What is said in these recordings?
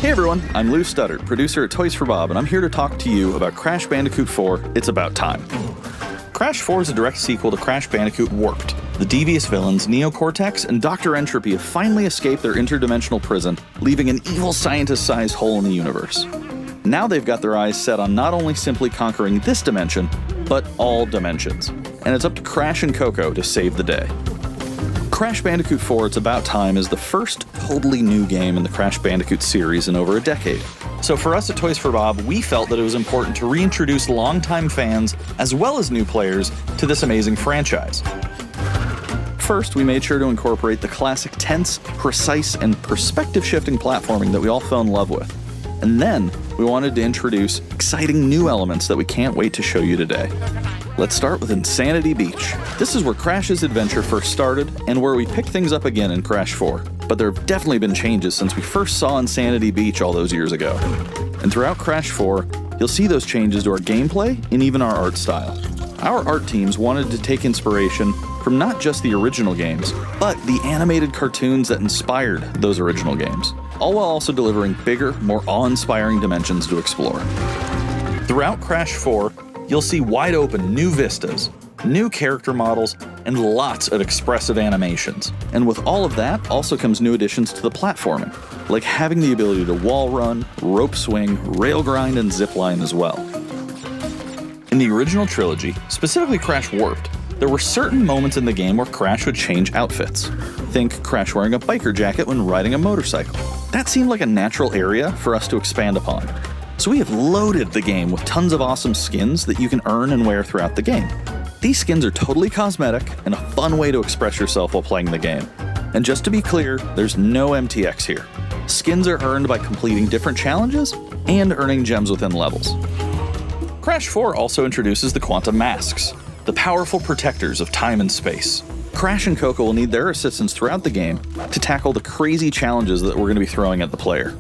Hey everyone, I'm Staddert, producer at Toys for Bob, and I'm here to talk to you about Crash Bandicoot 4, It's About Time. Crash 4 is a direct sequel to Crash Bandicoot Warped. The devious villains, Neo Cortex and Dr. Entropy, have finally escaped their interdimensional prison, leaving an evil scientist-sized hole in the universe. Now they've got their eyes set on not only simply conquering this dimension, but all dimensions. And it's up to Crash and Coco to save the day. Crash Bandicoot 4 It's About Time is the first totally new game in the Crash Bandicoot series in over a decade. So for us at Toys for Bob, we felt that it was important to reintroduce longtime fans, as well as new players, to this amazing franchise. First, we made sure to incorporate the classic tense, precise, and perspective-shifting platforming that we all fell in love with. And then, we wanted to introduce exciting new elements that we can't wait to show you today. Let's start with Insanity Beach. This is where Crash's adventure first started, and where we picked things up again in Crash 4. But there have definitely been changes since we first saw Insanity Beach all those years ago. And throughout Crash 4, you'll see those changes to our gameplay and even our art style. Our art teams wanted to take inspiration from not just the original games, but the animated cartoons that inspired those original games, all while also delivering bigger, more awe-inspiring dimensions to explore. Throughout Crash 4, you'll see wide-open new vistas, new character models, and lots of expressive animations. And with all of that also comes new additions to the platforming, like having the ability to wall run, rope swing, rail grind, and zipline as well. In the original trilogy, specifically Crash Warped, there were certain moments in the game where Crash would change outfits. Think Crash wearing a biker jacket when riding a motorcycle. That seemed like a natural area for us to expand upon. So we have loaded the game with tons of awesome skins that you can earn and wear throughout the game. These skins are totally cosmetic and a fun way to express yourself while playing the game. And just to be clear, there's no MTX here. Skins are earned by completing different challenges and earning gems within levels. Crash 4 also introduces the Quantum Masks, the powerful protectors of time and space. Crash and Coco will need their assistance throughout the game to tackle the crazy challenges that we're going to be throwing at the player.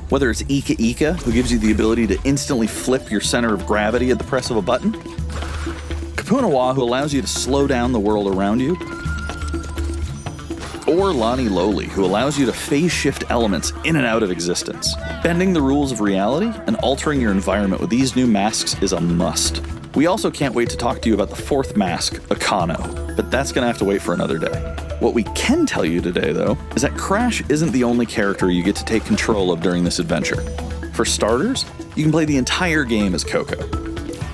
Whether it's Ika Ika, who gives you the ability to instantly flip your center of gravity at the press of a button, Kapunawa, who allows you to slow down the world around you, or Lani Loli, who allows you to phase shift elements in and out of existence. Bending the rules of reality and altering your environment with these new masks is a must. We also can't wait to talk to you about the fourth mask, Akano, but that's going to have to wait for another day. What we can tell you today, though, is that Crash isn't the only character you get to take control of during this adventure. For starters, you can play the entire game as Coco.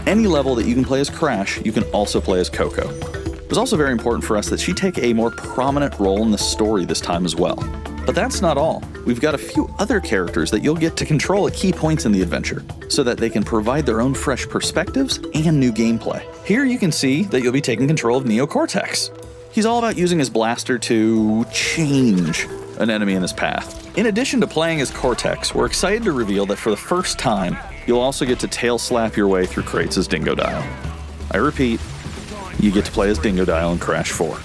Any level that you can play as Crash, you can also play as Coco. It was also very important for us that she take a more prominent role in the story this time as well. But that's not all. We've got a few other characters that you'll get to control at key points in the adventure, so that they can provide their own fresh perspectives and new gameplay. Here you can see that you'll be taking control of Neo Cortex. He's all about using his blaster to change an enemy in his path. In addition to playing as Cortex, we're excited to reveal that for the first time, you'll also get to tail slap your way through crates as Dingodile. I repeat, you get to play as Dingodile in Crash 4.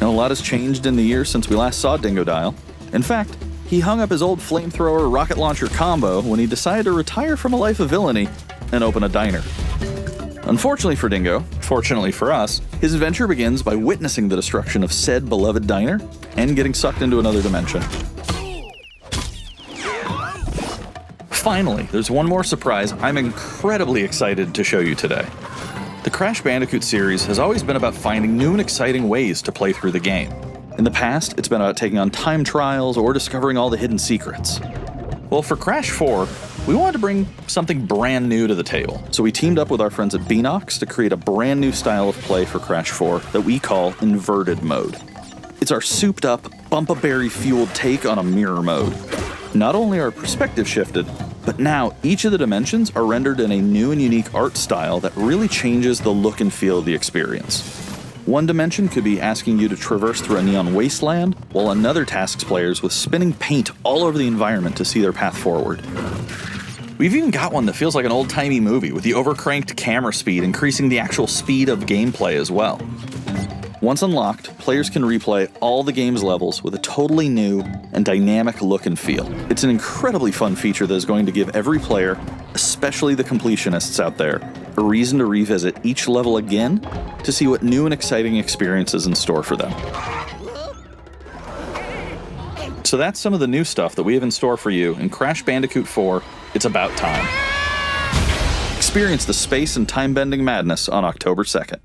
Now, a lot has changed in the years since we last saw Dingodile. In fact, he hung up his old flamethrower rocket launcher combo when he decided to retire from a life of villainy and open a diner. Unfortunately for Dingo, fortunately for us, his adventure begins by witnessing the destruction of said beloved diner and getting sucked into another dimension. Finally, there's one more surprise I'm incredibly excited to show you today. The Crash Bandicoot series has always been about finding new and exciting ways to play through the game. In the past, it's been about taking on time trials or discovering all the hidden secrets. Well, for Crash 4, we wanted to bring something brand new to the table, so we teamed up with our friends at Beanox to create a brand new style of play for Crash 4 that we call Inverted Mode. It's our souped-up, bumpa-berry-fueled take on a mirror mode. Not only are perspective shifted, but now each of the dimensions are rendered in a new and unique art style that really changes the look and feel of the experience. One dimension could be asking you to traverse through a neon wasteland, while another tasks players with spinning paint all over the environment to see their path forward. We've even got one that feels like an old-timey movie, with the overcranked camera speed increasing the actual speed of gameplay as well. Once unlocked, players can replay all the game's levels with a totally new and dynamic look and feel. It's an incredibly fun feature that is going to give every player, especially the completionists out there, a reason to revisit each level again to see what new and exciting experiences in store for them. So that's some of the new stuff that we have in store for you in Crash Bandicoot 4, It's About Time. Experience the space and time-bending madness on October 2nd.